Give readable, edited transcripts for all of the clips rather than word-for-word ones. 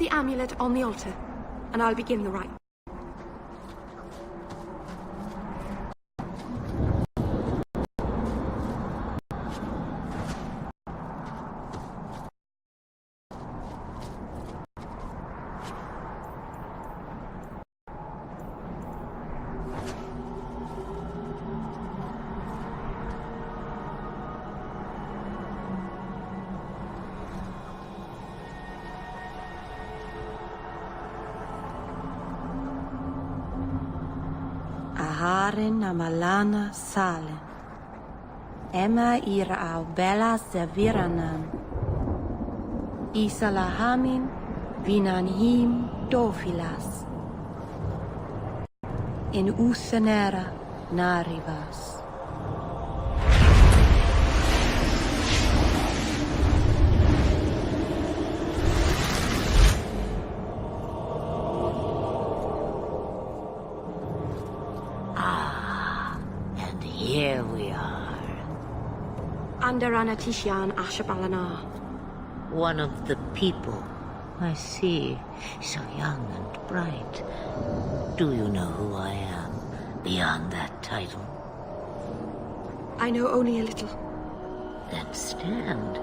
the amulet on the altar, and I'll begin the rite. Aharin amalana salen. Emma ira au bella serviranan. Isalahamin vinanhim dofilas. In usenera narivas. Here we are. Under Anatishan Ashabalana. One of the people. I see. So young and bright. Do you know who I am, beyond that title? I know only a little. Then stand.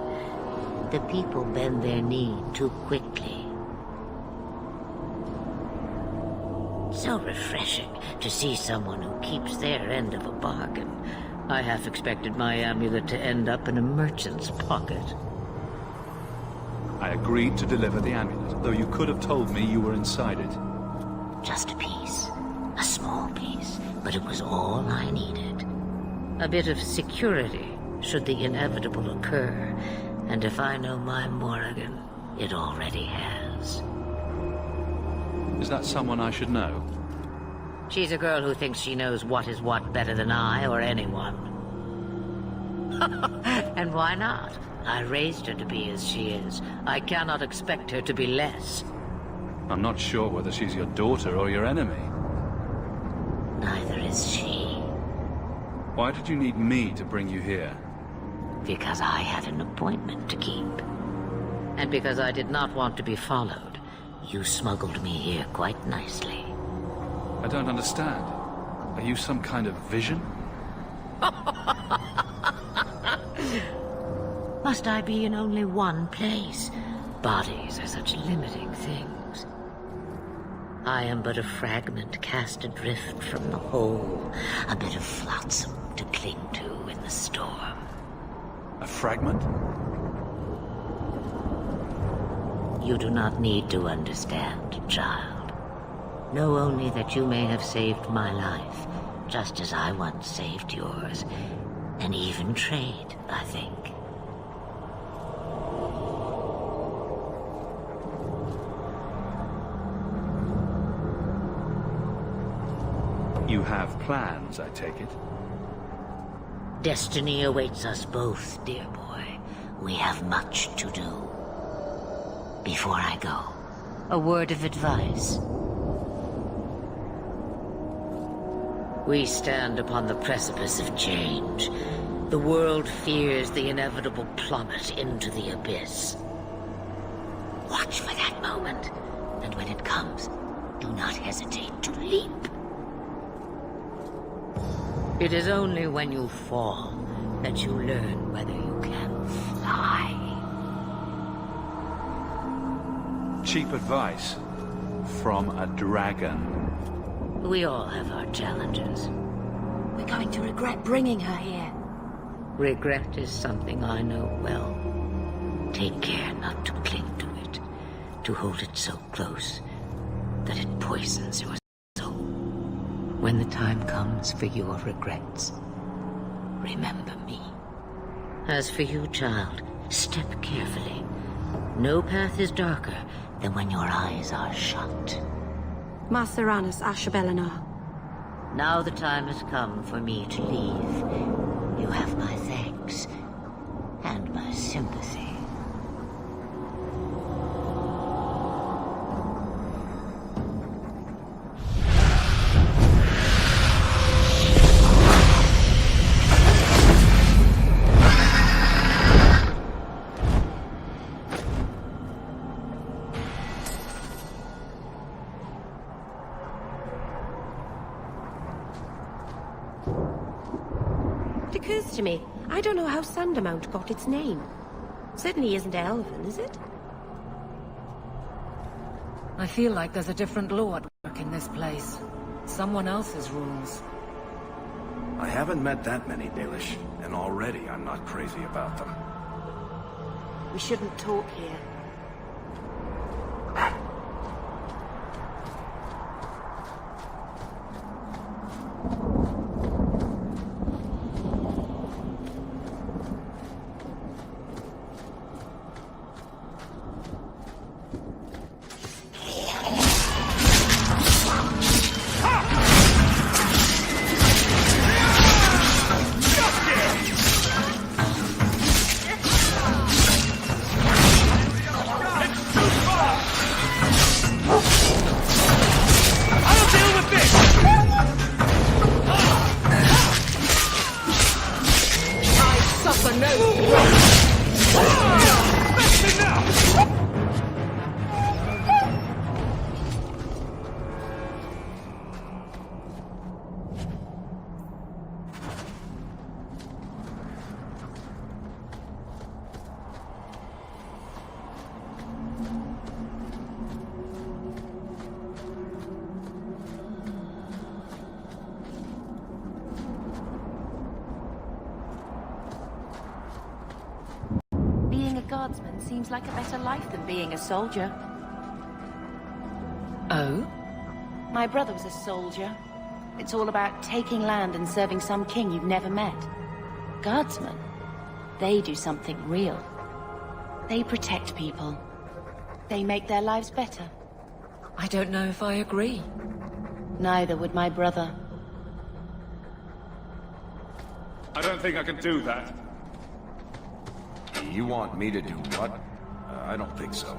The people bend their knee too quickly. So refreshing to see someone who keeps their end of a bargain. I half expected my amulet to end up in a merchant's pocket. I agreed to deliver the amulet, though you could have told me you were inside it. Just a piece. A small piece, but it was all I needed. A bit of security, should the inevitable occur. And if I know my Morrigan, it already has. Is that someone I should know? She's a girl who thinks she knows what is what better than I or anyone. And why not? I raised her to be as she is. I cannot expect her to be less. I'm not sure whether she's your daughter or your enemy. Neither is she. Why did you need me to bring you here? Because I had an appointment to keep. And because I did not want to be followed. You smuggled me here quite nicely. I don't understand. Are you some kind of vision? Must I be in only one place? Bodies are such limiting things. I am but a fragment cast adrift from the whole. A bit of flotsam to cling to in the storm. A fragment? You do not need to understand, child. Know only that you may have saved my life, just as I once saved yours. An even trade, I think. You have plans, I take it? Destiny awaits us both, dear boy. We have much to do. Before I go, a word of advice. We stand upon the precipice of change. The world fears the inevitable plummet into the abyss. Watch for that moment, and when it comes, do not hesitate to leap. It is only when you fall that you learn whether you can fly. Cheap advice from a dragon. We all have our challenges. We're going to regret bringing her here. Regret is something I know well. Take care not to cling to it, to hold it so close that it poisons your soul. When the time comes for your regrets, remember me. As for you, child, step carefully. No path is darker than when your eyes are shut. Maceranus Ashabelana. Now the time has come for me to leave. You have my thanks and my sympathy. occurs to me, I don't know how Sundermount got its name. Certainly isn't Elven, is it? I feel like there's a different law at work in this place. Someone else's rules. I haven't met that many Dalish, and already I'm not crazy about them. We shouldn't talk here. Being a guardsman seems like a better life than being a soldier. Oh? My brother was a soldier. It's all about taking land and serving some king you've never met. Guardsmen, they do something real. They protect people. They make their lives better. I don't know if I agree. Neither would my brother. I don't think I can do that. You want me to do what? I don't think so.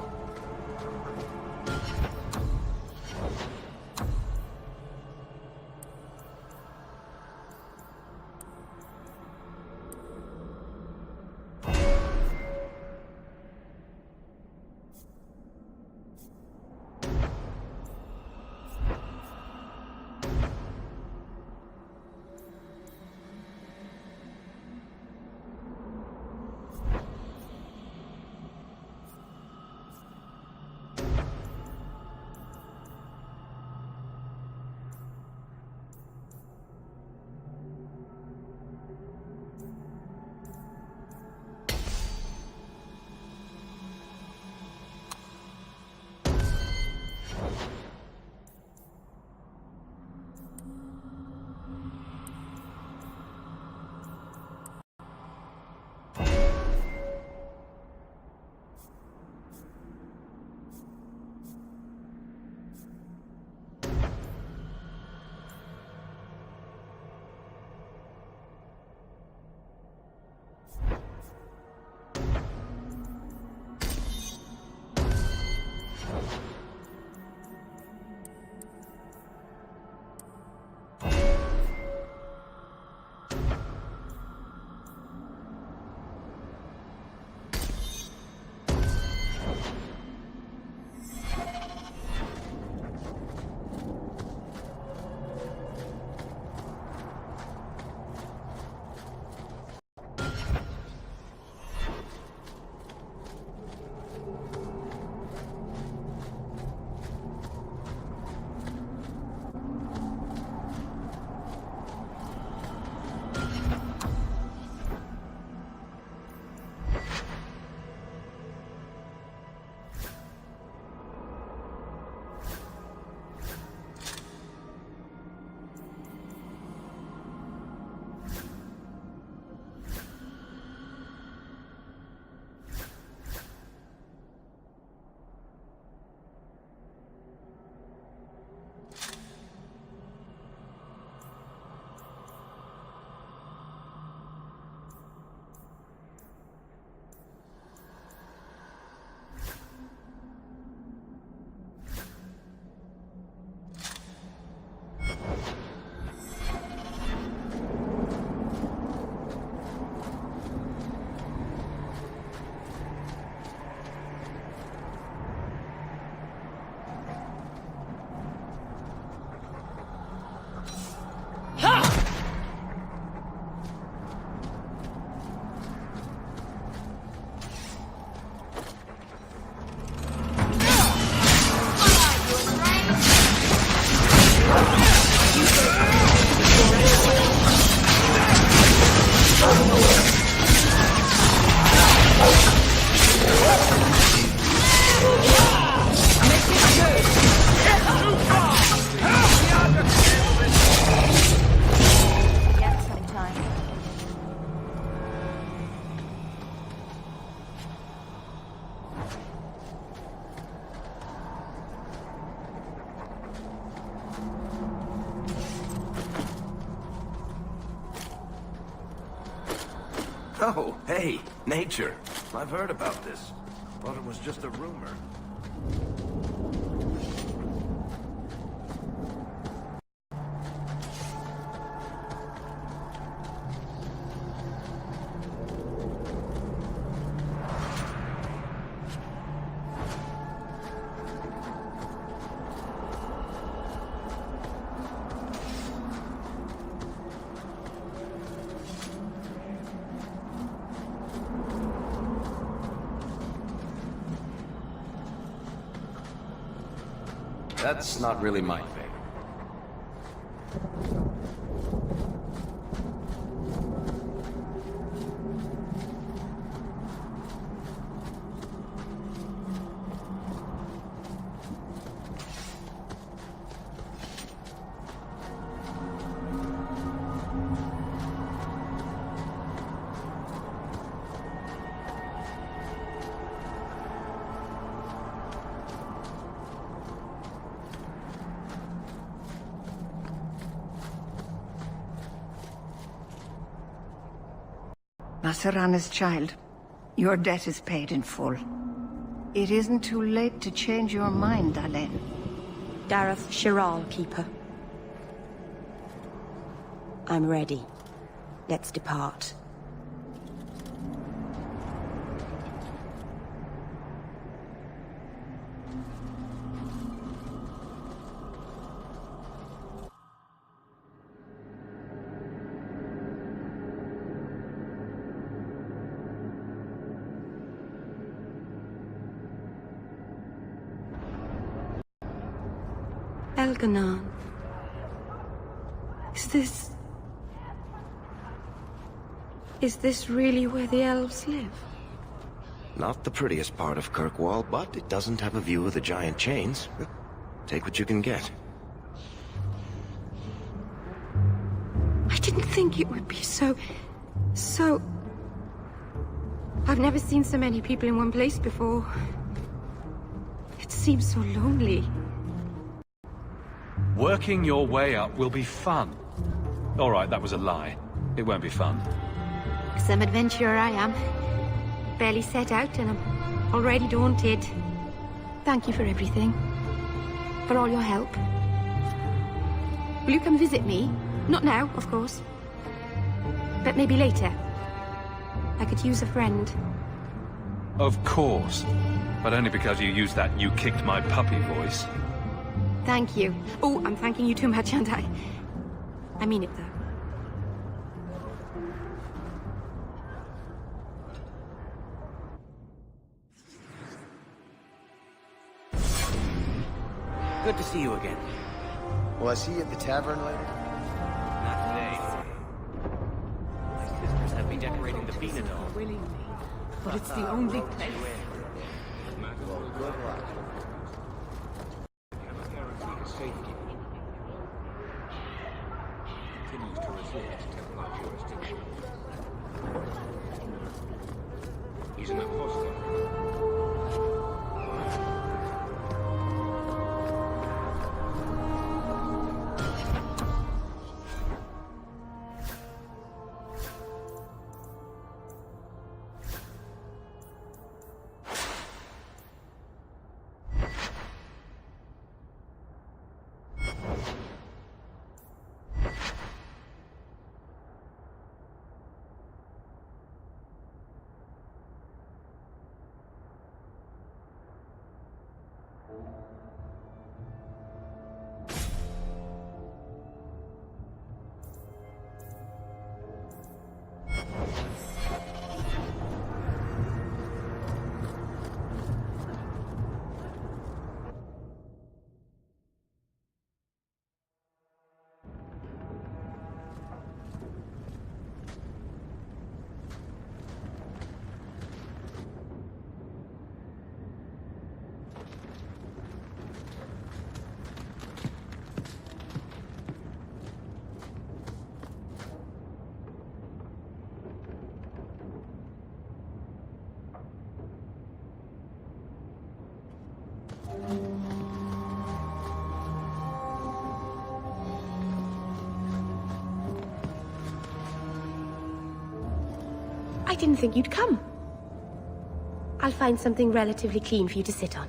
Oh, hey, nature. I've heard about this. Thought it was just a rumor. That's not really my thing. Masarana's child, your debt is paid in full. It isn't too late to change your mind, Alain. Dareth Shiral, Keeper. I'm ready. Let's depart. Elganan. Is this really where the elves live? Not the prettiest part of Kirkwall, but it doesn't have a view of the giant chains. Take what you can get. I didn't think it would be so... I've never seen so many people in one place before. It seems so lonely. Working your way up will be fun. All right, that was a lie. It won't be fun. Some adventurer I am. Barely set out and I'm already daunted. Thank you for everything. For all your help. Will you come visit me? Not now, of course. But maybe later. I could use a friend. Of course. But only because you used that "you kicked my puppy" voice. Thank you. Oh, I'm thanking you too much, aren't I? I mean it, though. Good to see you again. Will I see you at the tavern later? Not today. My sisters have me decorating the Beanadol. Willingly, but it's the only place. Well, good luck. Safety. Continues to resist Templar jurisdiction. He's an apostle. I didn't think you'd come. I'll find something relatively clean for you to sit on.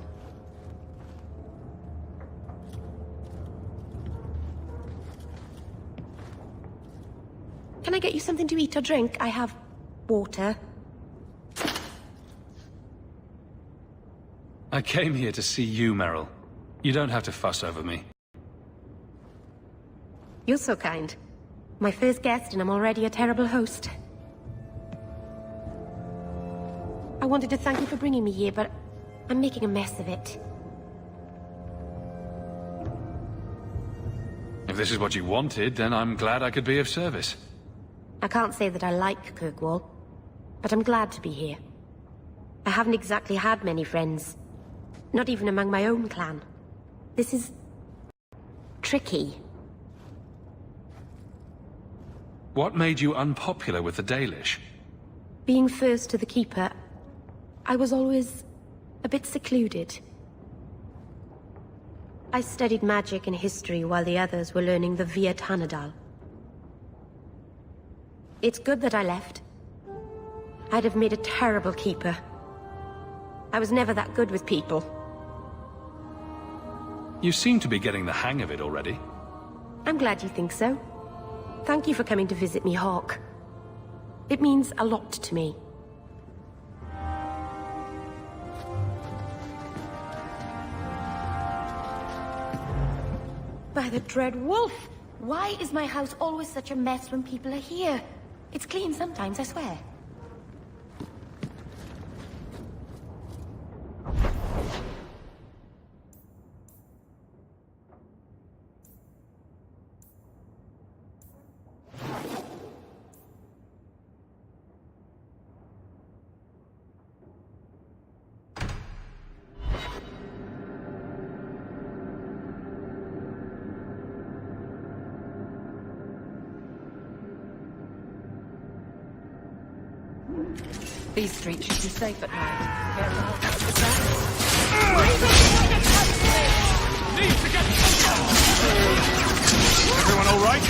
Can I get you something to eat or drink? I have water. I came here to see you, Merrill. You don't have to fuss over me. You're so kind. My first guest, and I'm already a terrible host. I wanted to thank you for bringing me here, but I'm making a mess of it. If this is what you wanted, then I'm glad I could be of service. I can't say that I like Kirkwall, but I'm glad to be here. I haven't exactly had many friends. Not even among my own clan. This is... tricky. What made you unpopular with the Dalish? Being first to the Keeper, I was always a bit secluded. I studied magic and history while the others were learning the Via Tanadal. It's good that I left. I'd have made a terrible Keeper. I was never that good with people. You seem to be getting the hang of it already. I'm glad you think so. Thank you for coming to visit me, Hawk. It means a lot to me. By the dread wolf! Why is my house always such a mess when people are here? It's clean sometimes, I swear. These streets should be safe at night. Everyone all right?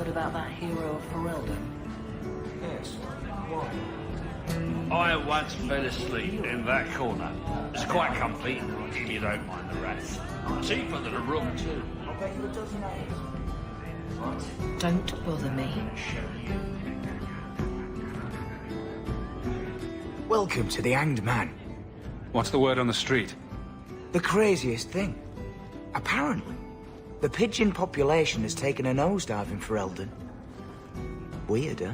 About that hero of Ferelden? Yes. Why? I once fell asleep in that corner. It's quite comfy, if you don't mind the rats. Cheaper than a room, too. I'll bet you a dozen eggs. What? Don't bother me. Welcome to the Hanged Man. What's the word on the street? The craziest thing. Apparently, the pigeon population has taken a nosedive in Ferelden. Weird, huh?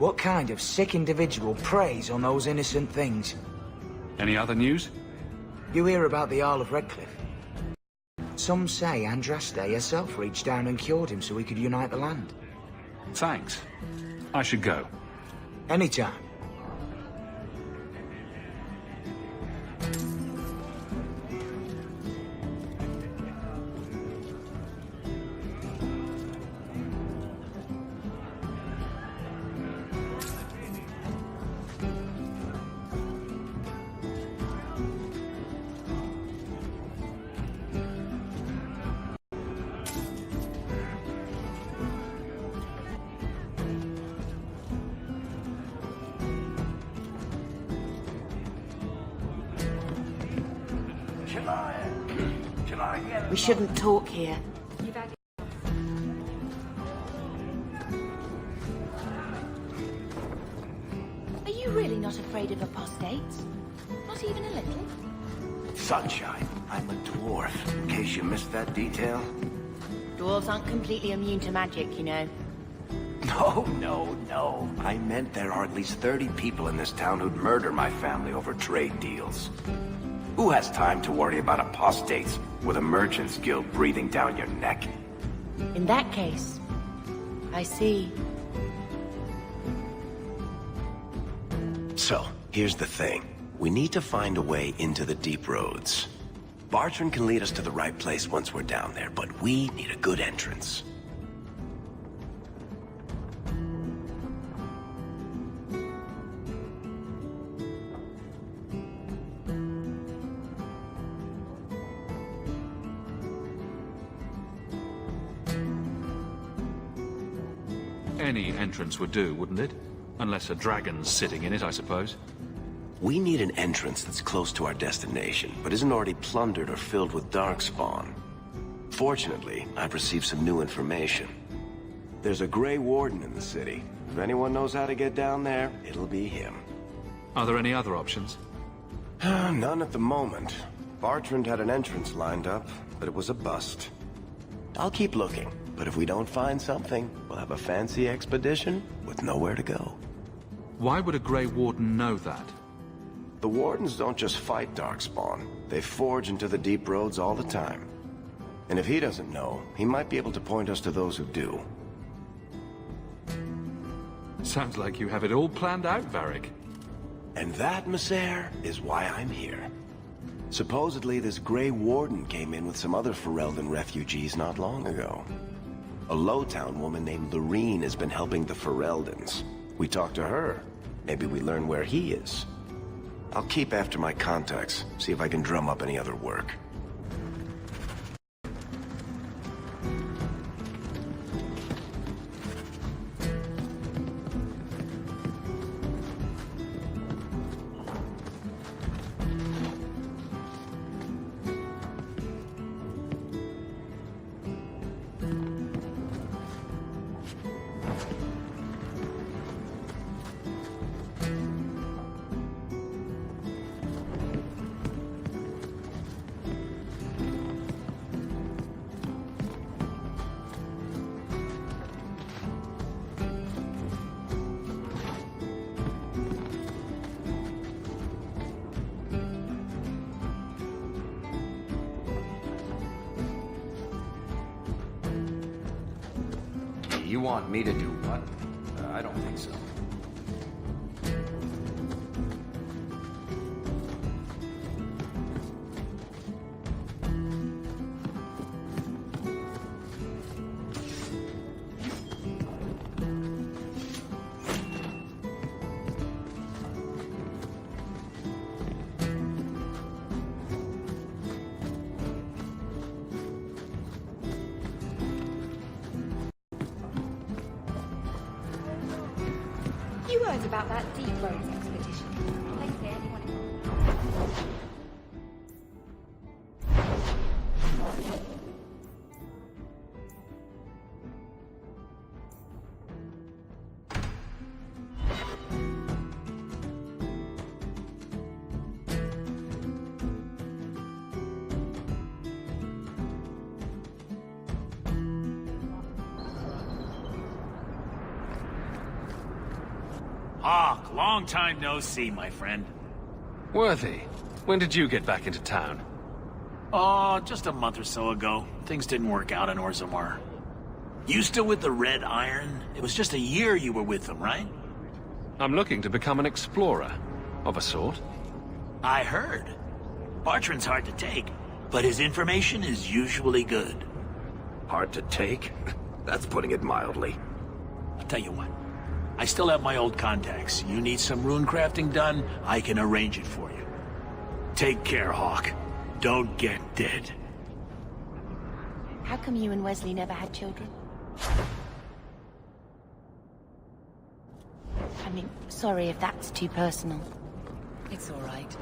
What kind of sick individual preys on those innocent things? Any other news? You hear about the Isle of Redcliffe? Some say Andraste herself reached down and cured him so he could unite the land. Thanks. I should go. Anytime. We shouldn't talk here. Are you really not afraid of apostates? Not even a little? Sunshine, I'm a dwarf, in case you missed that detail. Dwarves aren't completely immune to magic, you know. No. I meant there are at least 30 people in this town who'd murder my family over trade deals. Who has time to worry about apostates with a merchant's guild breathing down your neck? In that case, I see. So, here's the thing. We need to find a way into the deep roads. Bartrand can lead us to the right place once we're down there, but we need a good entrance. Any entrance would do, wouldn't it? Unless a dragon's sitting in it, I suppose. We need an entrance that's close to our destination, but isn't already plundered or filled with darkspawn. Fortunately, I've received some new information. There's a Grey Warden in the city. If anyone knows how to get down there, it'll be him. Are there any other options? None at the moment. Bartrand had an entrance lined up, but it was a bust. I'll keep looking, but if we don't find something, we'll have a fancy expedition with nowhere to go. Why would a Grey Warden know that? The Wardens don't just fight Darkspawn. They forge into the deep roads all the time. And if he doesn't know, he might be able to point us to those who do. Sounds like you have it all planned out, Varric. And that, Messer, is why I'm here. Supposedly, this Grey Warden came in with some other Ferelden refugees not long ago. A Lowtown woman named Lorene has been helping the Fereldans. We talked to her. Maybe we learn where he is. I'll keep after my contacts, see if I can drum up any other work. You want me to do what? I don't think so. You heard about that deep roads expedition. Like there, anyone Hawk, long time no see, my friend. Worthy, when did you get back into town? Oh, just a month or so ago. Things didn't work out in Orzammar. You still with the Red Iron? It was just a year you were with them, right? I'm looking to become an explorer, of a sort. I heard. Bartrand's hard to take, but his information is usually good. Hard to take? That's putting it mildly. I'll tell you what. I still have my old contacts. You need some rune crafting done, I can arrange it for you. Take care, Hawk. Don't get dead. How come you and Wesley never had children? I mean, sorry if that's too personal. It's all right.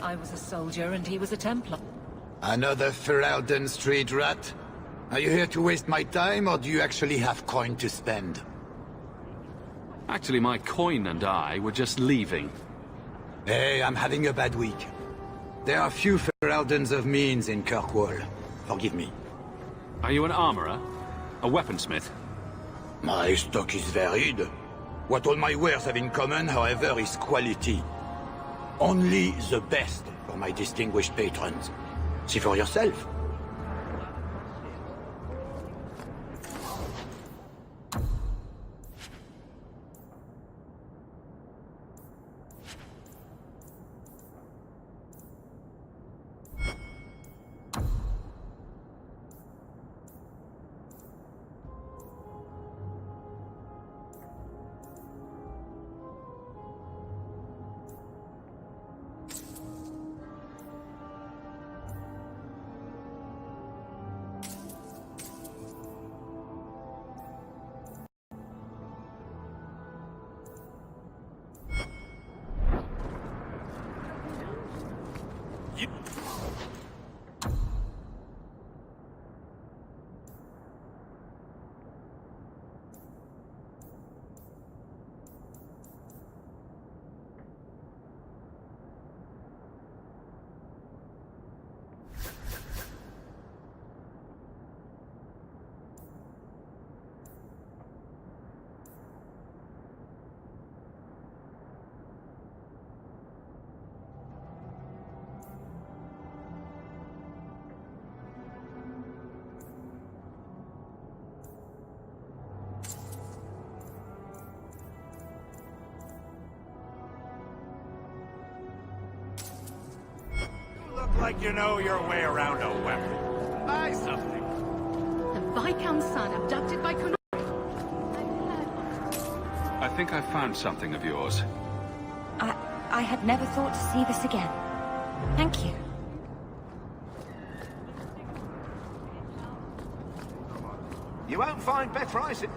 I was a soldier and he was a Templar. Another Ferelden street rat? Are you here to waste my time, or do you actually have coin to spend? Actually, my coin and I were just leaving. Hey, I'm having a bad week. There are few Fereldens of means in Kirkwall. Forgive me. Are you an armorer? A weaponsmith? My stock is varied. What all my wares have in common, however, is quality. Only the best for my distinguished patrons. See for yourself. Like you know your way around a weapon. Buy something. The Viscount's son abducted by Greenearth. I think I found something of yours. I had never thought to see this again. Thank you. You won't find better icing.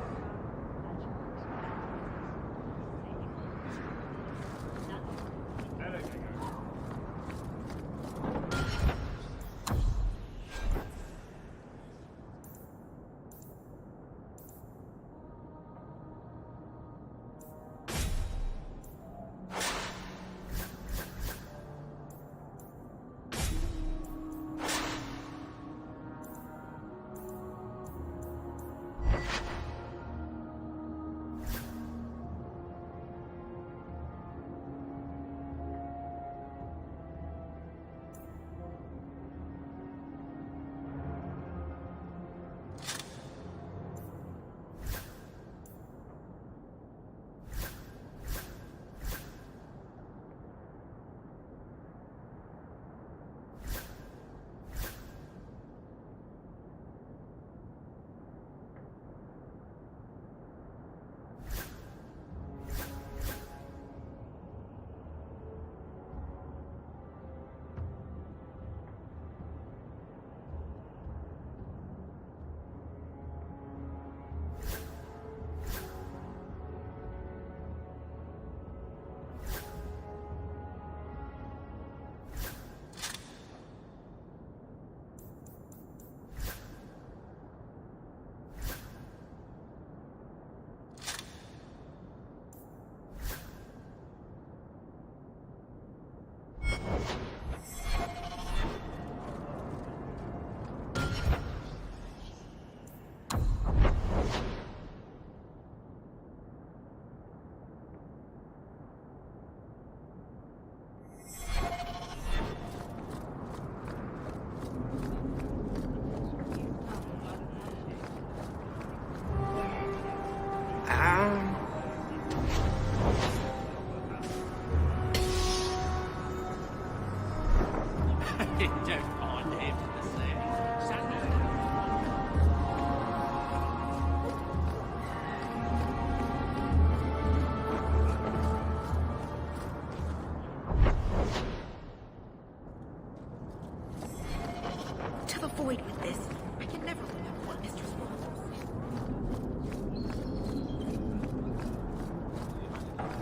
to the void with this. I can never remember what Mistress was.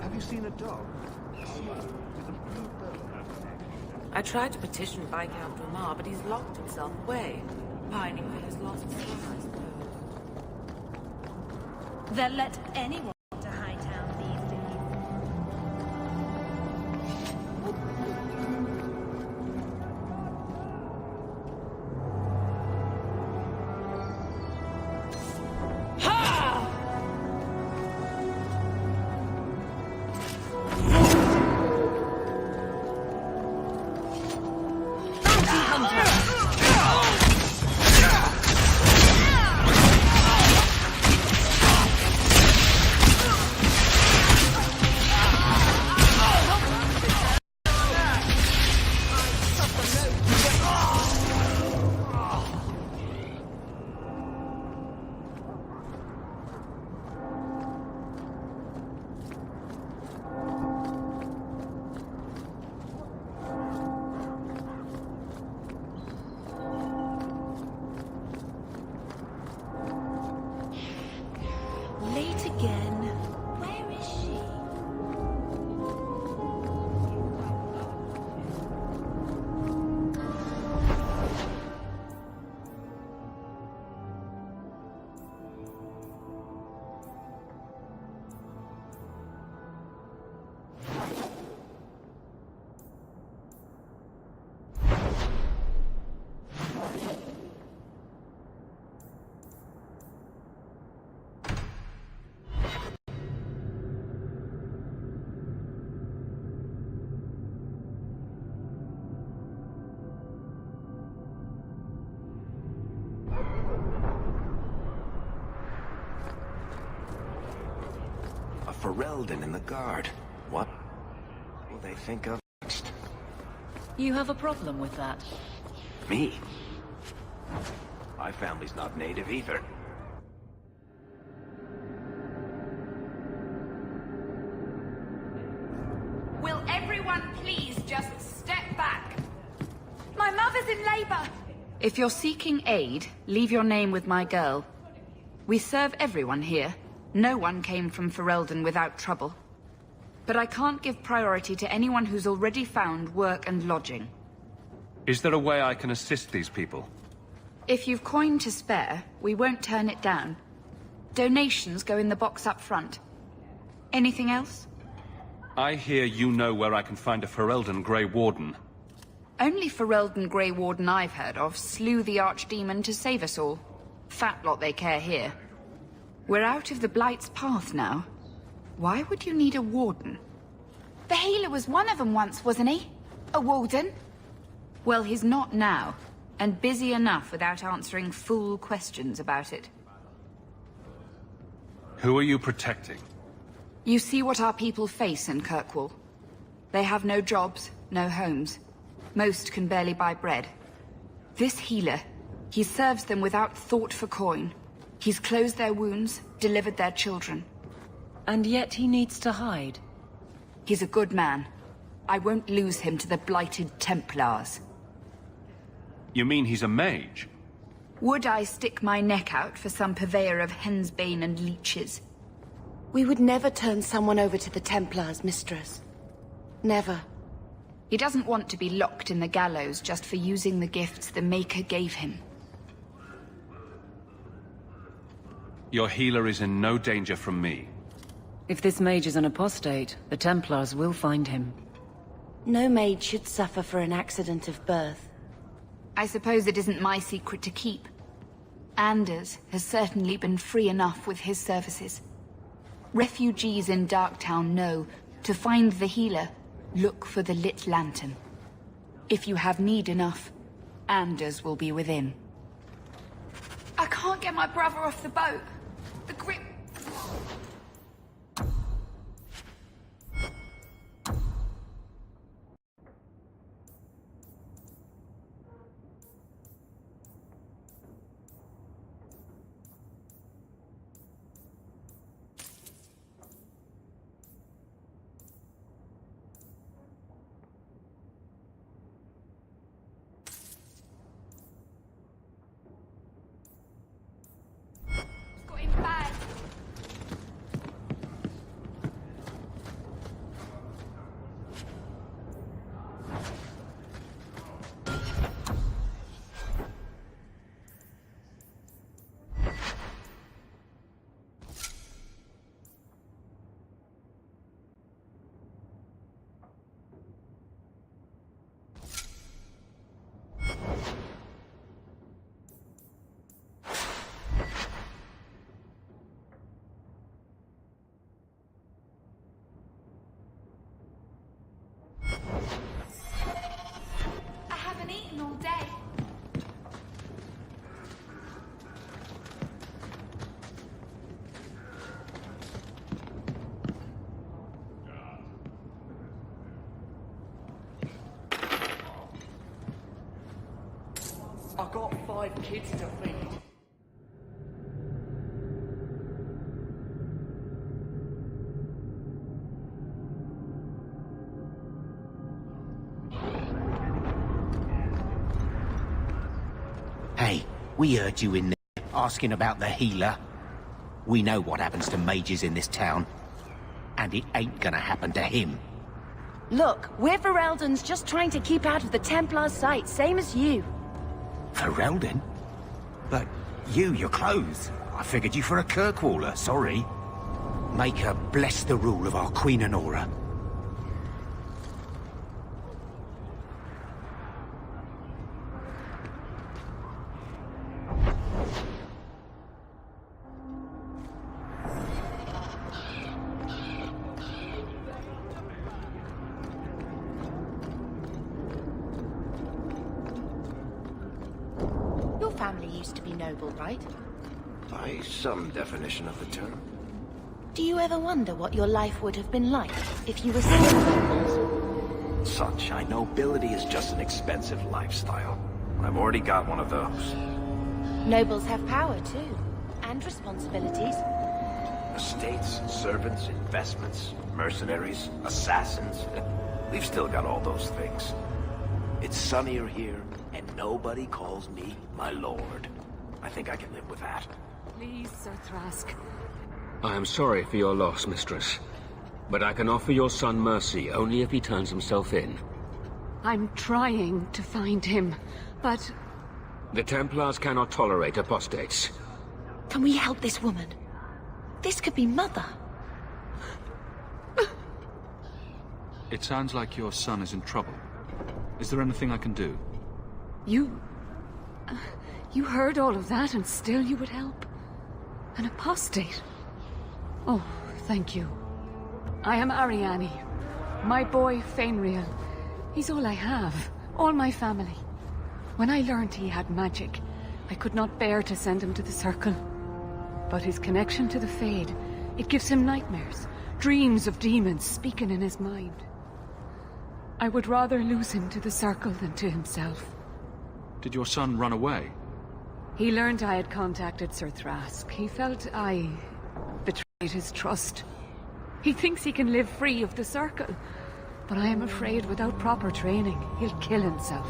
Have you seen a dog? I tried to petition Viscount Dromar, but he's locked himself away, pining for his lost son, I suppose. They'll let anyone to Hightown these days. Late again. Where is she? Ferelden in the guard. What will they think of next? You have a problem with that? Me? My family's not native either. Will everyone please just step back? My mother's in labor! If you're seeking aid, leave your name with my girl. We serve everyone here. No one came from Ferelden without trouble. But I can't give priority to anyone who's already found work and lodging. Is there a way I can assist these people? If you've coin to spare, we won't turn it down. Donations go in the box up front. Anything else? I hear you know where I can find a Ferelden Grey Warden. Only Ferelden Grey Warden I've heard of slew the Archdemon to save us all. Fat lot they care here. We're out of the Blight's path now. Why would you need a warden? The healer was one of them once, wasn't he? A warden? Well, he's not now, and busy enough without answering fool questions about it. Who are you protecting? You see what our people face in Kirkwall. They have no jobs, no homes. Most can barely buy bread. This healer, he serves them without thought for coin. He's closed their wounds, delivered their children. And yet he needs to hide. He's a good man. I won't lose him to the blighted Templars. You mean he's a mage? Would I stick my neck out for some purveyor of hensbane and leeches? We would never turn someone over to the Templars, mistress. Never. He doesn't want to be locked in the gallows just for using the gifts the Maker gave him. Your healer is in no danger from me. If this mage is an apostate, the Templars will find him. No maid should suffer for an accident of birth. I suppose it isn't my secret to keep. Anders has certainly been free enough with his services. Refugees in Darktown know, to find the healer, look for the lit lantern. If you have need enough, Anders will be within. I can't get my brother off the boat. The grip... got 5 kids to feed. Hey, we heard you in there asking about the healer. We know what happens to mages in this town. And it ain't gonna happen to him. Look, we're Ferelden's just trying to keep out of the Templar's sight, same as you. Ferelden? But your clothes. I figured you for a kirkwaller, sorry. Make her bless the rule of our Queen Honora. Your family used to be noble, right? By some definition of the term. Do you ever wonder what your life would have been like if you were still nobles? Sunshine, nobility is just an expensive lifestyle. I've already got one of those. Nobles have power, too. And responsibilities. Estates, servants, investments, mercenaries, assassins. We've still got all those things. It's sunnier here, and nobody calls me my lord. I think I can live with that. Please, Sir Thrask. I am sorry for your loss, mistress. But I can offer your son mercy only if he turns himself in. I'm trying to find him, but... The Templars cannot tolerate apostates. Can we help this woman? This could be Mother. It sounds like your son is in trouble. Is there anything I can do? You heard all of that and still you would help? An apostate? Oh, thank you. I am Ariane. My boy, Fenriel. He's all I have. All my family. When I learned he had magic, I could not bear to send him to the Circle. But his connection to the Fade, it gives him nightmares. Dreams of demons speaking in his mind. I would rather lose him to the Circle than to himself. Did your son run away? He learned I had contacted Sir Thrask. He felt I betrayed his trust. He thinks he can live free of the Circle. But I am afraid without proper training, he'll kill himself.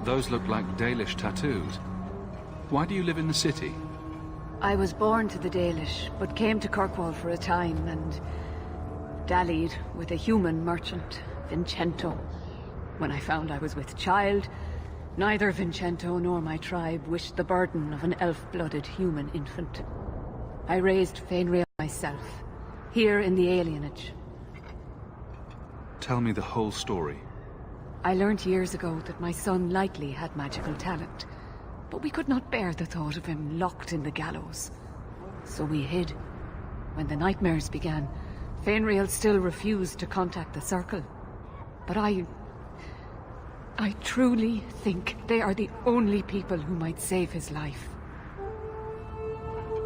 Those look like Dalish tattoos. Why do you live in the city? I was born to the Dalish, but came to Kirkwall for a time and dallied with a human merchant, Vincento. When I found I was with child, neither Vincento nor my tribe wished the burden of an elf-blooded human infant. I raised Fenriel myself, here in the alienage. Tell me the whole story. I learned years ago that my son likely had magical talent, but we could not bear the thought of him locked in the gallows. So we hid. When the nightmares began, Fenriel still refused to contact the Circle. But I truly think they are the only people who might save his life.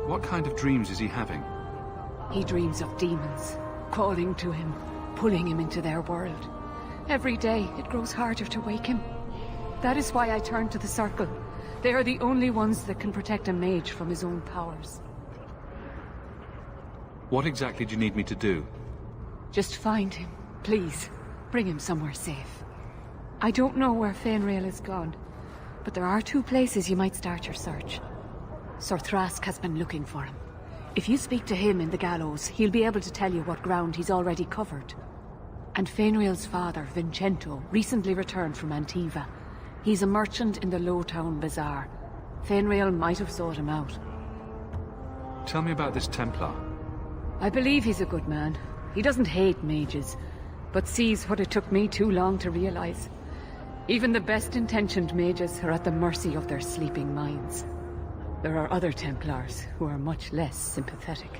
What kind of dreams is he having? He dreams of demons, calling to him, pulling him into their world. Every day, it grows harder to wake him. That is why I turned to the Circle. They are the only ones that can protect a mage from his own powers. What exactly do you need me to do? Just find him, please. Bring him somewhere safe. I don't know where Fenriel is gone, but there are 2 places you might start your search. Sir Thrask has been looking for him. If you speak to him in the gallows, he'll be able to tell you what ground he's already covered. And Fenriel's father, Vincento, recently returned from Antiva. He's a merchant in the Lowtown Bazaar. Fenriel might have sought him out. Tell me about this Templar. I believe he's a good man. He doesn't hate mages, but sees what it took me too long to realize. Even the best-intentioned mages are at the mercy of their sleeping minds. There are other Templars who are much less sympathetic.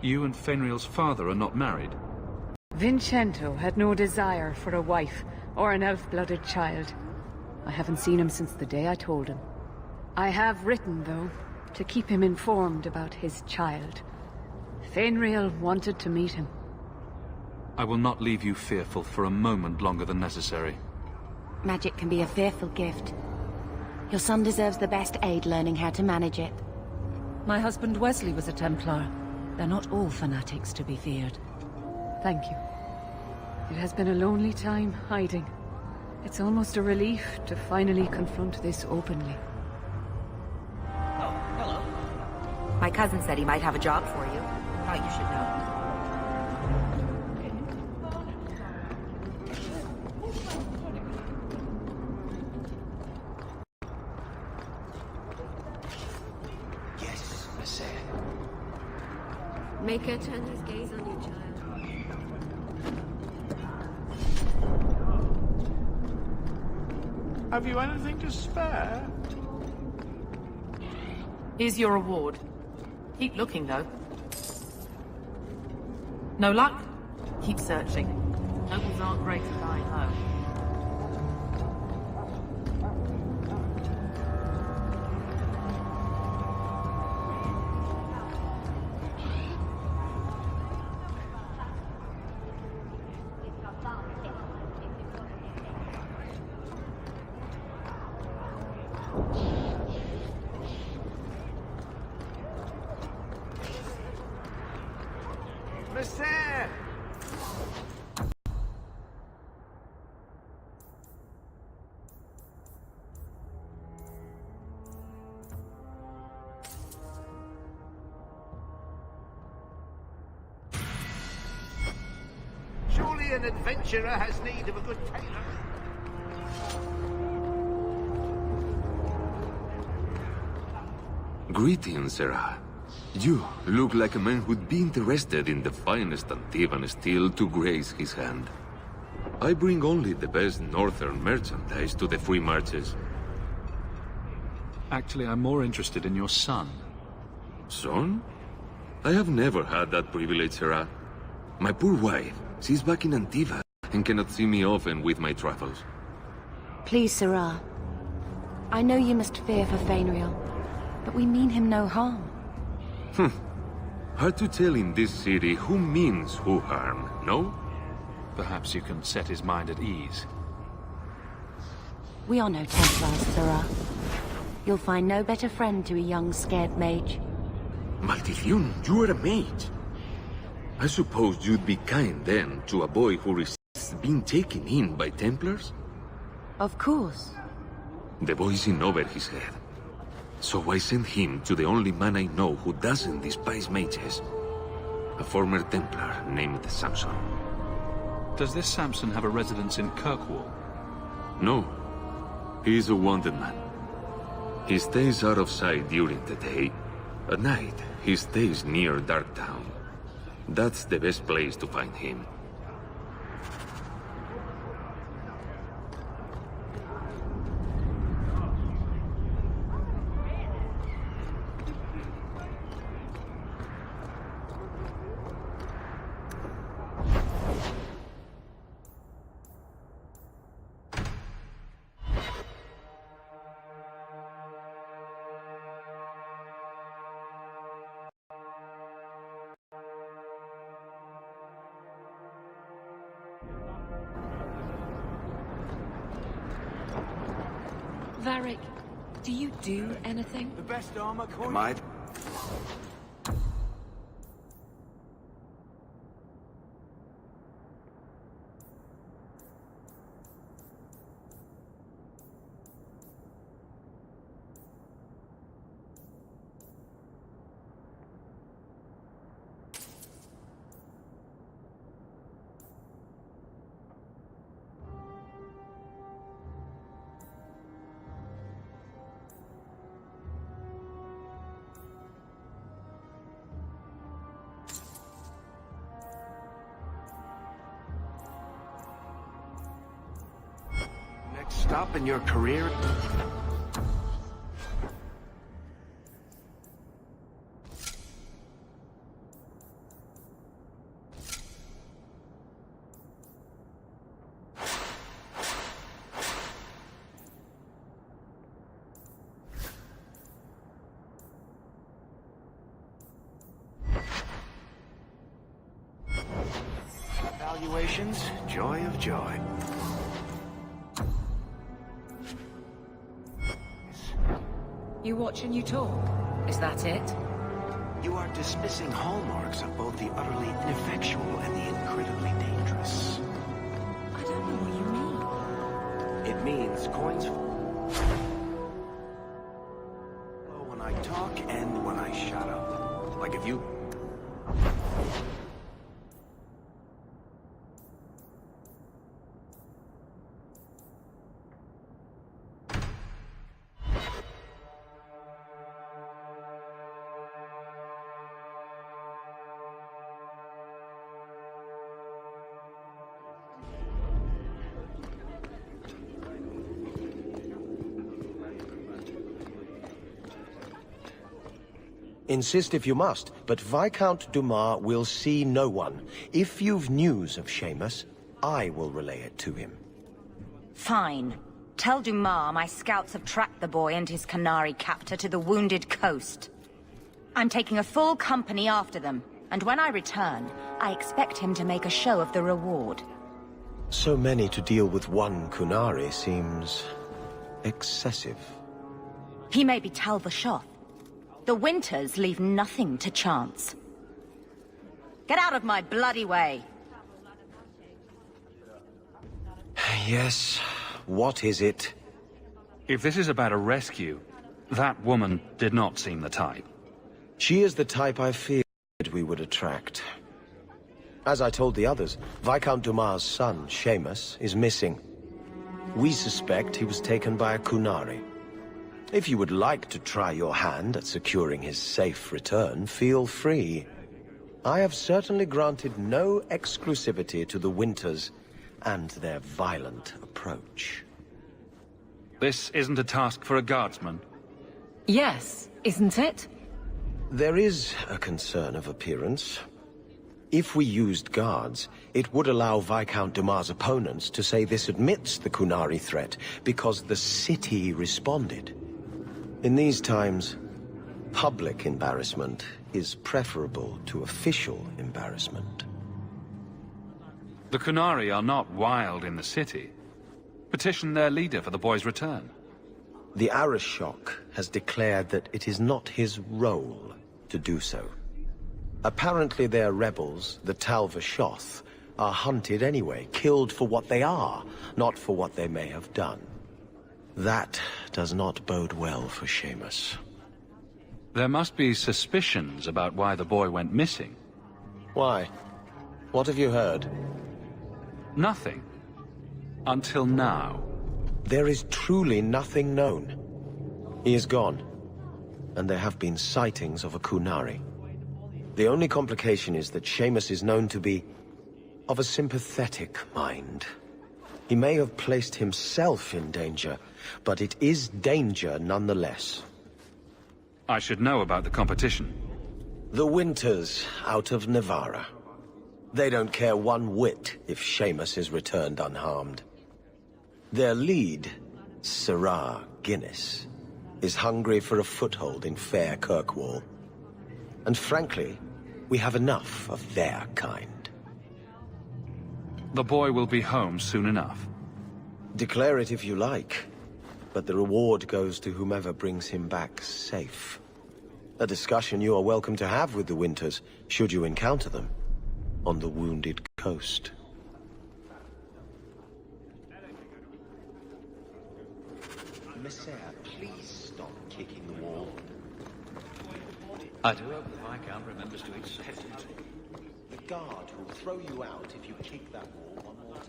You and Fenriel's father are not married? Vincento had no desire for a wife or an elf-blooded child. I haven't seen him since the day I told him. I have written, though, to keep him informed about his child. Fenriel wanted to meet him. I will not leave you fearful for a moment longer than necessary. Magic can be a fearful gift. Your son deserves the best aid learning how to manage it. My husband Wesley was a Templar. They're not all fanatics to be feared. Thank you. It has been a lonely time hiding. It's almost a relief to finally confront this openly. Oh, hello. My cousin said he might have a job for you. Thought you should know. Yes, Messiah. Maker, turn his gaze on your child. Have you anything to spare? Here's your reward. Keep looking, though. No luck? Keep searching. Nobles aren't great at lying low. Messiah! Surely an adventurer has need of a good tailor. Greetings, Sarah. You look like a man who'd be interested in the finest Antivan steel to grace his hand. I bring only the best northern merchandise to the free marches. Actually, I'm more interested in your son. Son? I have never had that privilege, Sarah. My poor wife, she's back in Antiva and cannot see me often with my travels. Please, Sarah. I know you must fear for Fainriel, but we mean him no harm. Hard to tell in this city who means who harm, no? Perhaps you can set his mind at ease. We are no Templars, Sarah. You'll find no better friend to a young, scared mage. Maldición, you are a mage. I suppose you'd be kind then to a boy who resists being taken in by Templars? Of course. The boy's in over his head. So I sent him to the only man I know who doesn't despise mages. A former Templar named Samson. Does this Samson have a residence in Kirkwall? No. He is a wanted man. He stays out of sight during the day. At night, he stays near Darktown. That's the best place to find him. Varric, do you do anything? The best armor coin. Might. Stop in your career. Valuations, joy of joy. You watch and you talk. Is that it? You are dismissing hallmarks of both the utterly ineffectual and the incredibly dangerous. I don't know what you mean. It means coins when I talk and when I shut up. Like if you... Insist if you must, but Viscount Dumas will see no one. If you've news of Seamus, I will relay it to him. Fine. Tell Dumas my scouts have tracked the boy and his Canary captor to the Wounded Coast. I'm taking a full company after them, and when I return, I expect him to make a show of the reward. So many to deal with one Kunari seems... excessive. He may be Tal-Vashoth. The Winters leave nothing to chance. Get out of my bloody way! Yes, what is it? If this is about a rescue, that woman did not seem the type. She is the type I feared we would attract. As I told the others, Viscount Dumas' son, Seamus, is missing. We suspect he was taken by a Kunari. If you would like to try your hand at securing his safe return, feel free. I have certainly granted no exclusivity to the Winters and their violent approach. This isn't a task for a guardsman. Yes, isn't it? There is a concern of appearance. If we used guards, it would allow Viscount Dumas' opponents to say this admits the Kunari threat because the city responded. In these times, public embarrassment is preferable to official embarrassment. The Kunari are not wild in the city. Petition their leader for the boy's return. The Arishok has declared that it is not his role to do so. Apparently their rebels, the Tal-Vashoth, are hunted anyway, killed for what they are, not for what they may have done. That does not bode well for Seamus. There must be suspicions about why the boy went missing. Why? What have you heard? Nothing. Until now. There is truly nothing known. He is gone, and there have been sightings of a Kunari. The only complication is that Seamus is known to be of a sympathetic mind. He may have placed himself in danger, but it is danger nonetheless. I should know about the competition. The Winters out of Navarra. They don't care one whit if Seamus is returned unharmed. Their lead, Sirrah Guinness, is hungry for a foothold in fair Kirkwall. And frankly, we have enough of their kind. The boy will be home soon enough. Declare it if you like, but the reward goes to whomever brings him back safe. A discussion you are welcome to have with the Winters, should you encounter them, on the Wounded Coast. Messiah, please stop kicking the wall. I do hope the Viscount remembers to accept it. The guard will throw you out if you kick that wall one more time.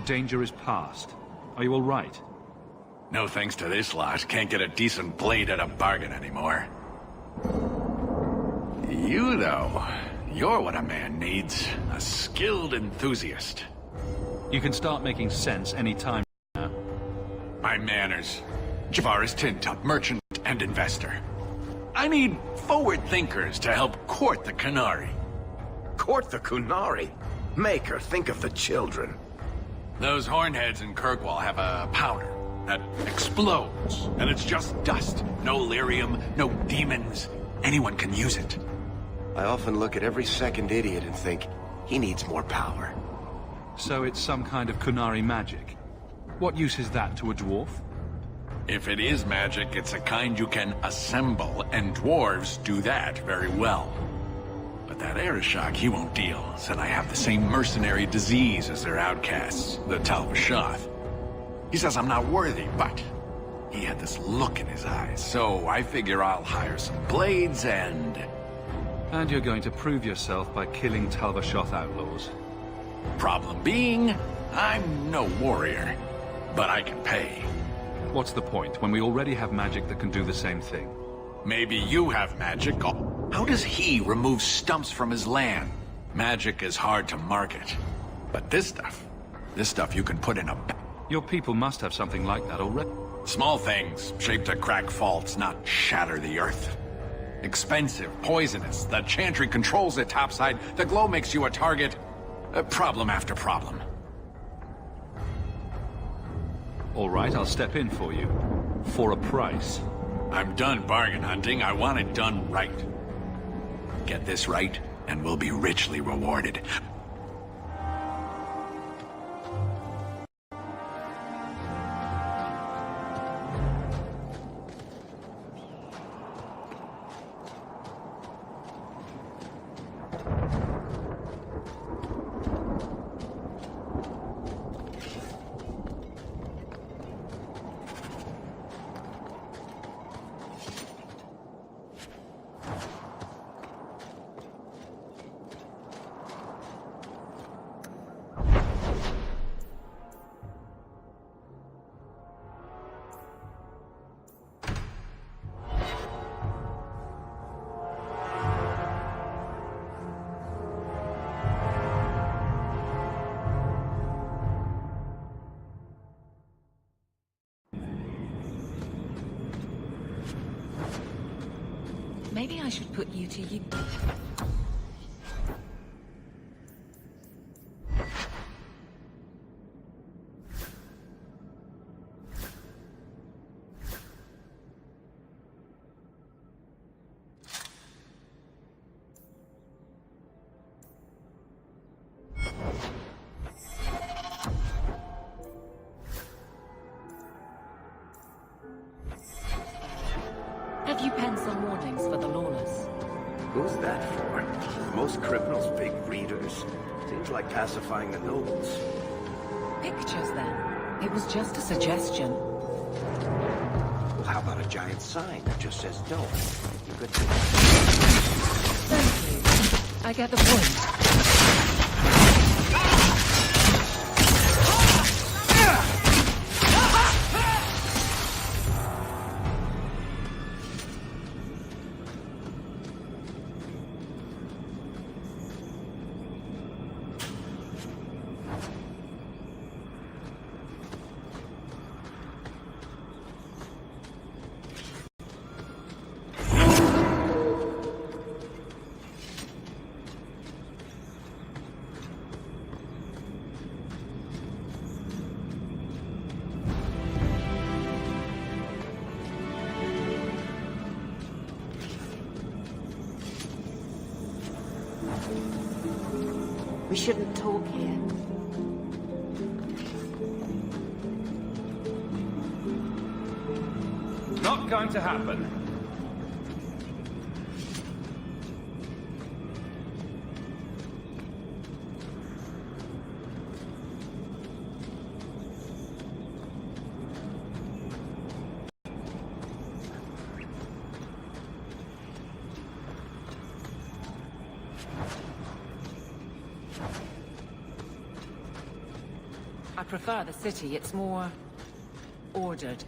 danger is past. Are you all right? No thanks to this lot. Can't get a decent blade at a bargain anymore. You, though, you're what a man needs. A skilled enthusiast. You can start making sense any time now. My manners. Javaris Tintup, merchant and investor. I need forward thinkers to help court the Qunari. Court the Qunari? Make her think of the children. Those hornheads in Kirkwall have a powder that explodes, and it's just dust. No lyrium, no demons. Anyone can use it. I often look at every second idiot and think, he needs more power. So it's some kind of Qunari magic. What use is that to a dwarf? If it is magic, it's a kind you can assemble, and dwarves do that very well. But that Arishok, he won't deal. Said I have the same mercenary disease as their outcasts, the Tal-Vashoth. He says I'm not worthy, but he had this look in his eyes, so I figure I'll hire some blades and... And you're going to prove yourself by killing Tal-Vashoth outlaws. Problem being, I'm no warrior, but I can pay. What's the point, when we already have magic that can do the same thing? Maybe you have magic. How does he remove stumps from his land? Magic is hard to market. But this stuff you can put in a... Your people must have something like that already. Small things, shaped to crack faults, not shatter the earth. Expensive, poisonous, the chantry controls it topside, the glow makes you a target. Problem after problem. All right, I'll step in for you. For a price. I'm done bargain hunting. I want it done right. Get this right, and we'll be richly rewarded. Maybe I should put you to use. Have you penned some warnings for the lawless? Who's that for? Most criminals big readers. Seems like pacifying the nobles. Pictures, then. It was just a suggestion. Well, how about a giant sign that just says don't? You could... Thank you. I get the point. We shouldn't talk here. Not going to happen. I prefer the city. It's more ordered.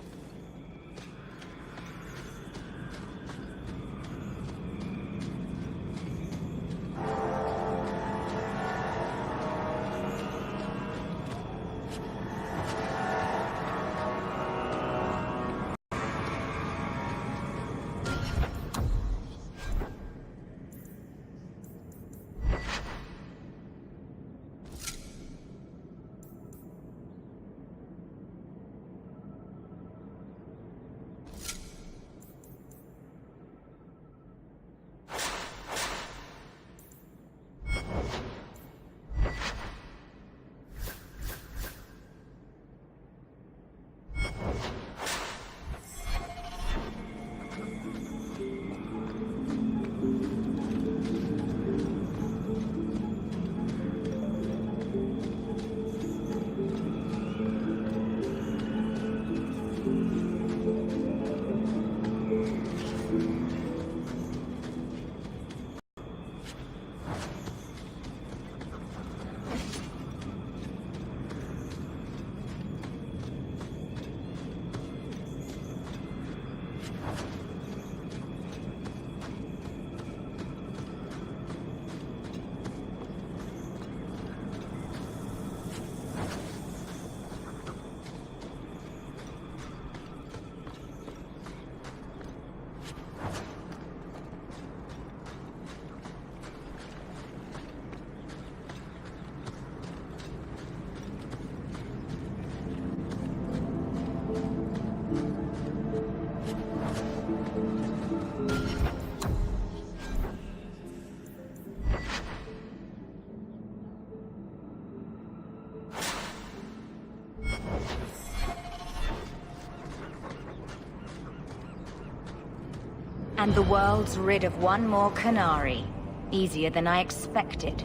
And the world's rid of one more Qunari. Easier than I expected.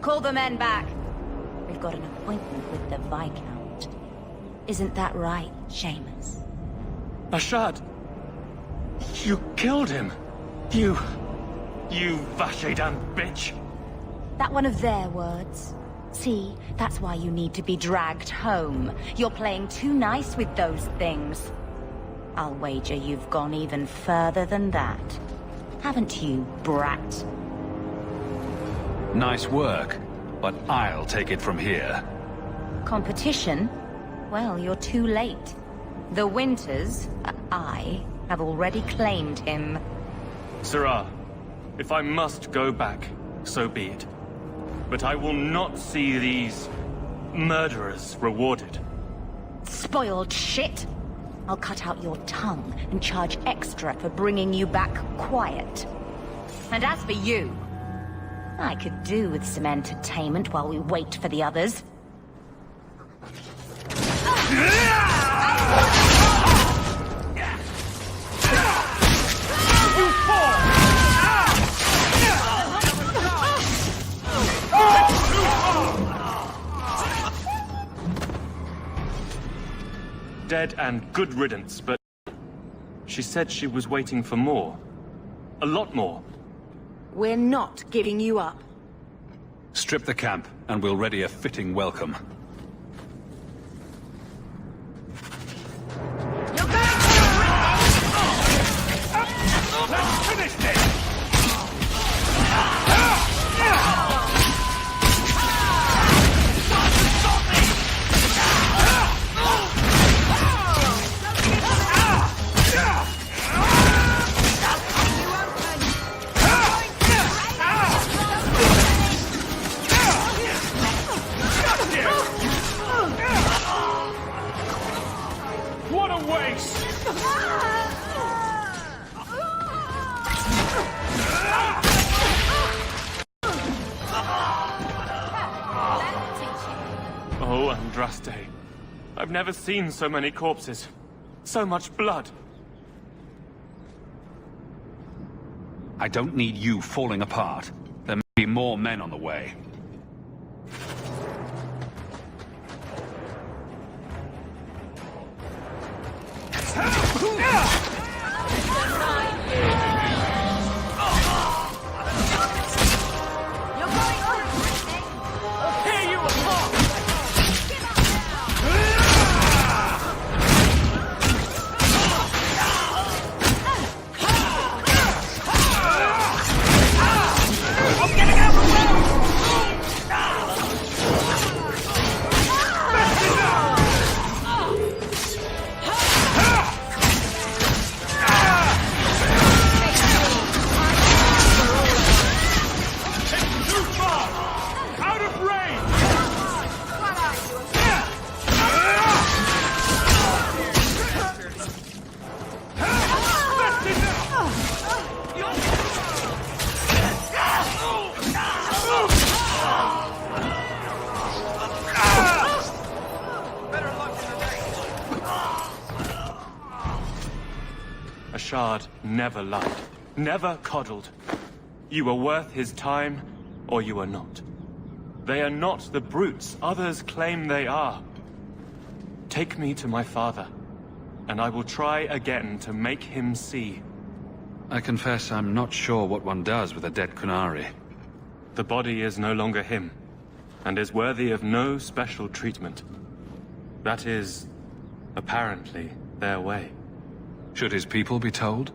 Call the men back. We've got an appointment with the Viscount. Isn't that right, Seamus? Ashad! You killed him! You Vashedan bitch! That one of their words. See, that's why you need to be dragged home. You're playing too nice with those things. I'll wager you've gone even further than that. Haven't you, brat? Nice work, but I'll take it from here. Competition? Well, you're too late. The Winters, I, have already claimed him. Sirrah, if I must go back, so be it. But I will not see these murderers rewarded. Spoiled shit! I'll cut out your tongue and charge extra for bringing you back quiet. And as for you, I could do with some entertainment while we wait for the others. Dead and good riddance, but she said she was waiting for more. A lot more. We're not giving you up. Strip the camp, and we'll ready a fitting welcome. Let's finish this! What a waste! Oh, Andraste. I've never seen so many corpses. So much blood. I don't need you falling apart. There may be more men on the way. Shard never lied, never coddled. You were worth his time, or you are not. They are not the brutes others claim they are. Take me to my father, and I will try again to make him see. I confess I'm not sure what one does with a dead Qunari. The body is no longer him, and is worthy of no special treatment. That is, apparently, their way. Should his people be told?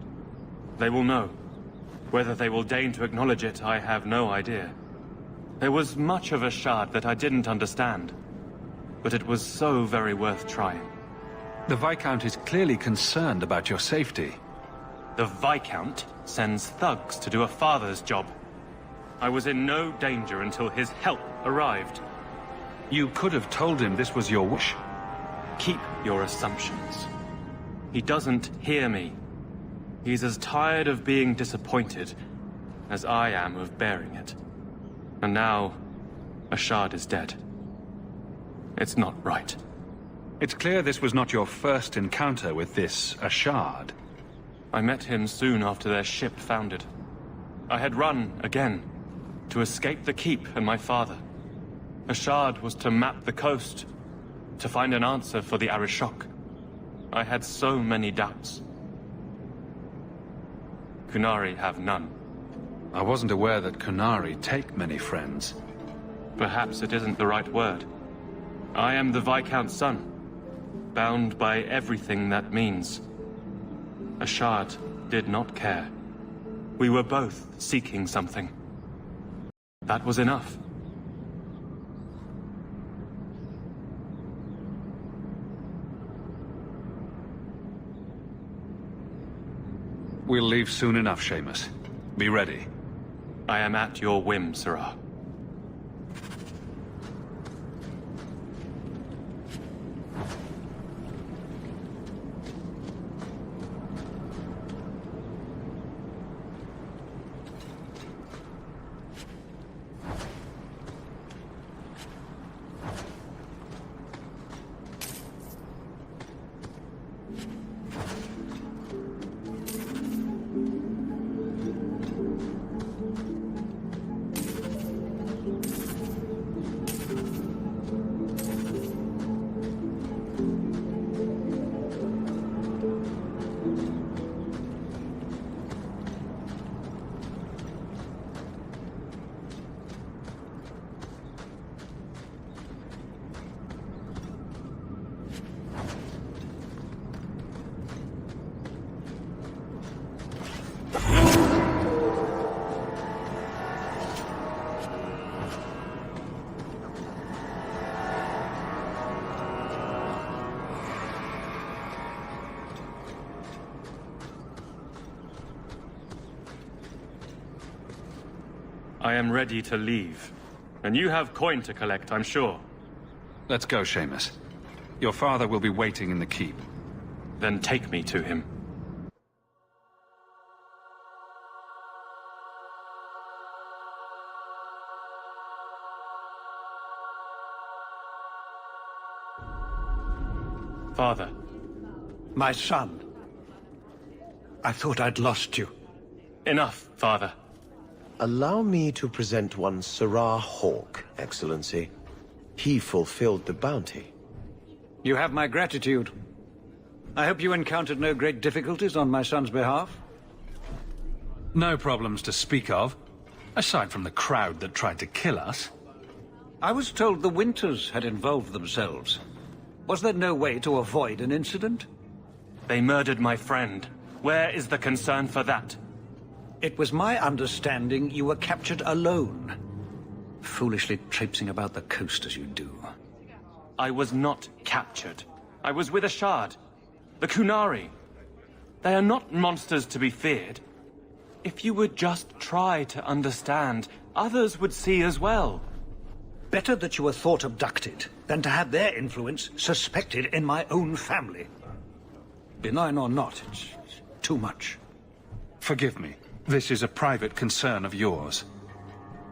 They will know. Whether they will deign to acknowledge it, I have no idea. There was much of a Shard that I didn't understand, but it was so very worth trying. The Viscount is clearly concerned about your safety. The Viscount sends thugs to do a father's job. I was in no danger until his help arrived. You could have told him this was your wish. Keep your assumptions. He doesn't hear me. He's as tired of being disappointed as I am of bearing it. And now, a Shard is dead. It's not right. It's clear this was not your first encounter with this Ashard. I met him soon after their ship foundered. I had run again, to escape the keep and my father. Ashard was to map the coast, to find an answer for the Arishok. I had so many doubts. Qunari have none. I wasn't aware that Qunari take many friends. Perhaps it isn't the right word. I am the Viscount's son, bound by everything that means. Ashard did not care. We were both seeking something. That was enough. We'll leave soon enough, Seamus. Be ready. I am at your whim, Sirrah. I am ready to leave. And you have coin to collect, I'm sure. Let's go, Seamus. Your father will be waiting in the keep. Then take me to him. Father. My son. I thought I'd lost you. Enough, Father. Allow me to present one Sirrah Hawk, Excellency. He fulfilled the bounty. You have my gratitude. I hope you encountered no great difficulties on my son's behalf? No problems to speak of, aside from the crowd that tried to kill us. I was told the Winters had involved themselves. Was there no way to avoid an incident? They murdered my friend. Where is the concern for that? It was my understanding you were captured alone. Foolishly traipsing about the coast as you do. I was not captured. I was with Ashard. The Qunari. They are not monsters to be feared. If you would just try to understand, others would see as well. Better that you were thought abducted than to have their influence suspected in my own family. Benign or not, it's too much. Forgive me. This is a private concern of yours.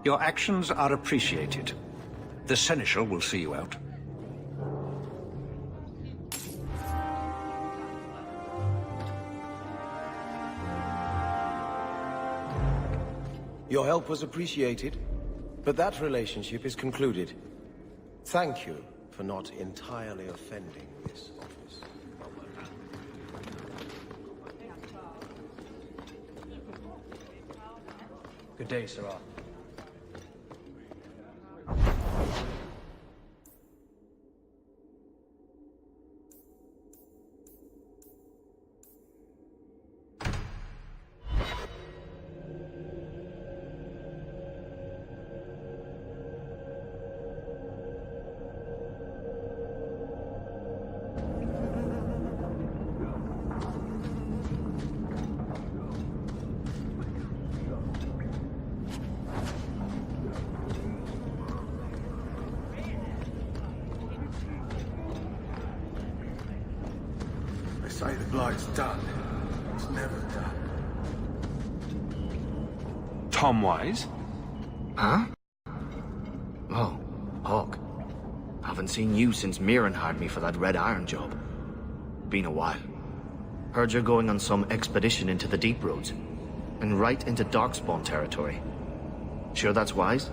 Your actions are appreciated. The Seneschal will see you out. Your help was appreciated, but that relationship is concluded. Thank you for not entirely offending this office. Good day, Sarah. Say the bloke's done. It's never done. Tom Wise? Huh? Oh, Hawk. Haven't seen you since Mirren hired me for that Red Iron job. Been a while. Heard you're going on some expedition into the Deep Roads. And right into Darkspawn territory. Sure that's wise?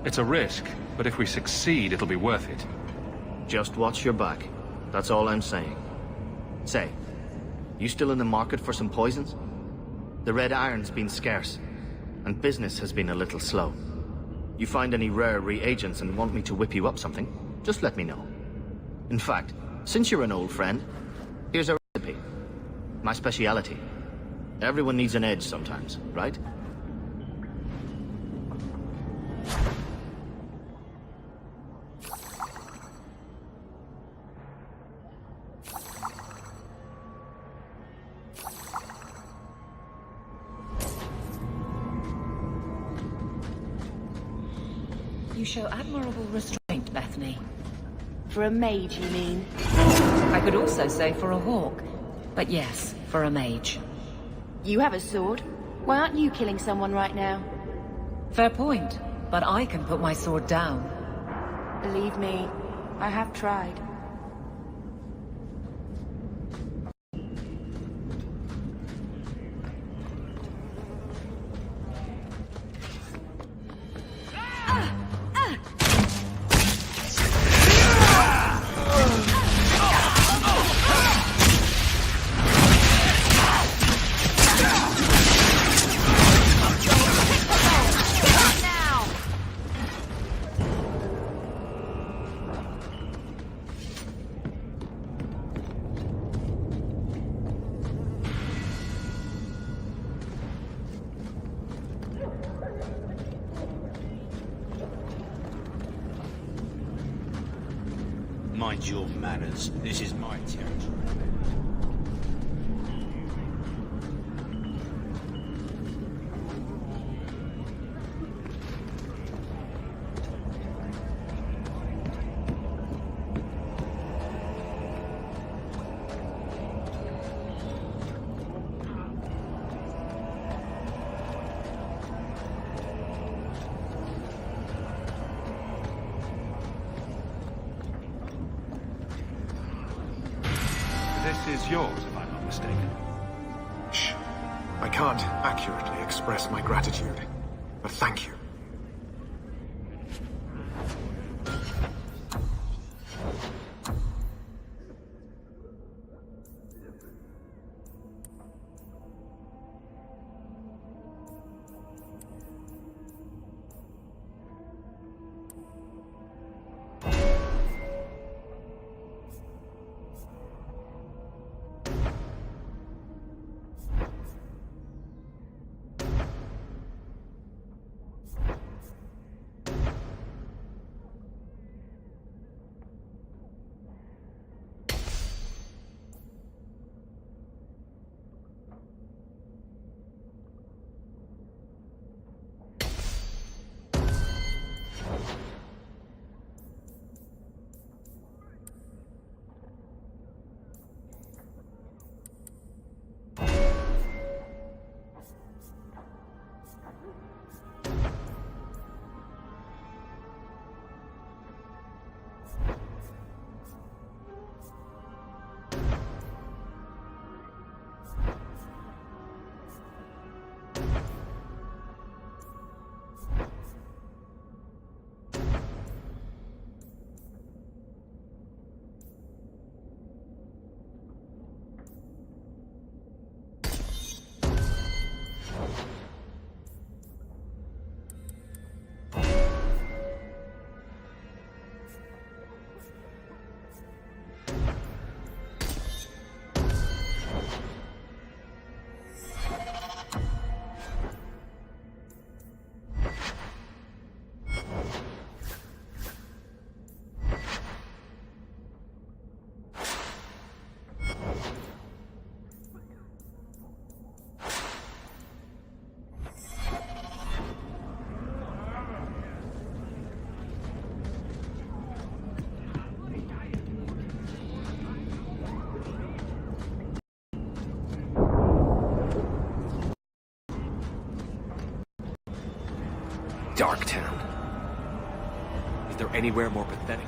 It's a risk, but if we succeed, it'll be worth it. Just watch your back. That's all I'm saying. Say, you still in the market for some poisons? The Red Iron's been scarce, and business has been a little slow. You find any rare reagents and want me to whip you up something, just let me know. In fact, since you're an old friend, here's a recipe. My speciality. Everyone needs an edge sometimes, right? You show admirable restraint, Bethany. For a mage, you mean? I could also say for a hawk. But yes, for a mage. You have a sword. Why aren't you killing someone right now? Fair point, but I can put my sword down. Believe me, I have tried. Mind your manners. This is my territory. This is yours, if I'm not mistaken. Shh. I can't accurately express my gratitude, but thank you. Darktown. Is there anywhere more pathetic?